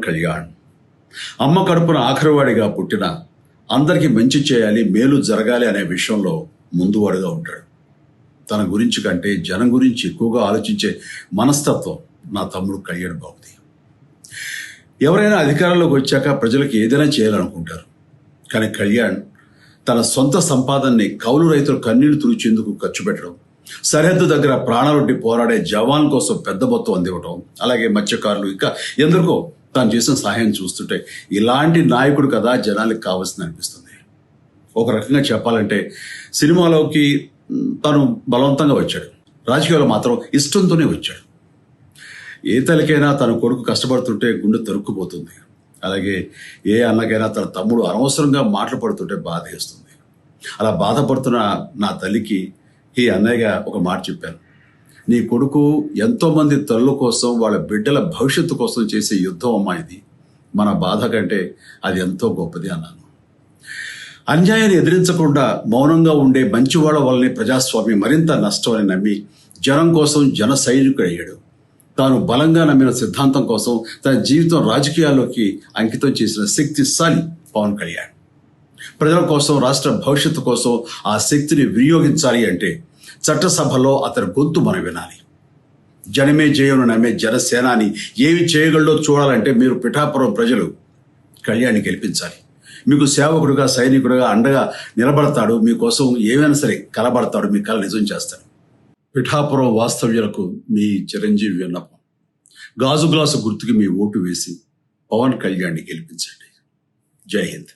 కళ్యాణ్. అమ్మ కడుపున ఆఖరివాడిగా పుట్టిన అందరికీ మంచి చేయాలి, మేలు జరగాలి అనే విషయంలో ముందువాడుగా ఉంటాడు. తన గురించి కంటే జనం గురించి ఎక్కువగా ఆలోచించే మనస్తత్వం నా తమ్ముడు కళ్యాణ్ బాబుది. ఎవరైనా అధికారంలోకి వచ్చాక ప్రజలకు ఏదైనా చేయాలనుకుంటారు. కానీ కళ్యాణ్ తన సొంత సంపాదనని కౌలు రైతులు కన్నీళ్లు తుడిచేందుకు ఖర్చు పెట్టడం, సరిహద్దు దగ్గర ప్రాణాలొడ్డి పోరాడే జవాన్ కోసం పెద్ద మొత్తం అందివ్వటం, అలాగే మత్స్యకారులు ఇంకా ఎందరికో తాను చేసిన సహాయం చూస్తుంటే ఇలాంటి నాయకుడు కదా జనాలకు కావాల్సింది అనిపిస్తుంది. ఒక రకంగా చెప్పాలంటే సినిమాలోకి తను బలవంతంగా వచ్చాడు, రాజకీయాలు మాత్రం ఇష్టంతోనే వచ్చాడు. ఏ తల్లికైనా తన కొడుకు కష్టపడుతుంటే గుండె తరుక్కుపోతుంది. అలాగే ఏ అన్నకైనా తన తమ్ముడు అనవసరంగా మాటలు పడుతుంటే బాధ వేస్తుంది. అలా బాధపడుతున్న నా తల్లికి ఈ అన్నయ్యగా ఒక మాట చెప్పాను. నీ కొడుకు ఎంతోమంది తల్లుల కోసం, వాళ్ళ బిడ్డల భవిష్యత్తు కోసం చేసే యుద్ధం అమ్మా ఇది. మన బాధ కంటే అది ఎంతో గొప్పది అన్నాను. అన్యాయాన్ని ఎదిరించకుండా మౌనంగా ఉండే మంచివాళ్ల వల్లనే ప్రజాస్వామ్యం మరింత నష్టం అని నమ్మి జనం కోసం జన సైనికుడు అయ్యాడు. తాను బలంగా నమ్మిన సిద్ధాంతం కోసం తన జీవితం రాజకీయాల్లోకి అంకితం చేసిన శక్తిశాలి పవన్ కళ్యాణ్. ప్రజల కోసం, రాష్ట్ర భవిష్యత్తు కోసం ఆ శక్తిని వినియోగించాలి అంటే చట్టసభలో అతని గొంతు మనం వినాలి. జనమే జయను నమ్మే జనసేనాని ఏమి చేయగలడో చూడాలంటే మీరు పిఠాపురం ప్రజలు కళ్యాణ్ని గెలిపించాలి. మీకు సేవకుడుగా, సైనికుడుగా అండగా నిలబడతాడు. మీకోసం ఏమైనా సరే కలబడతాడు, మీ కళ నిజం చేస్తాడు. పిఠాపురం వాస్తవ్యులకు మీ చిరంజీవి విన్నపం, గాజు గ్లాసు గుర్తుకి మీ ఓటు వేసి పవన్ కళ్యాణ్ని గెలిపించండి. జై హింద్.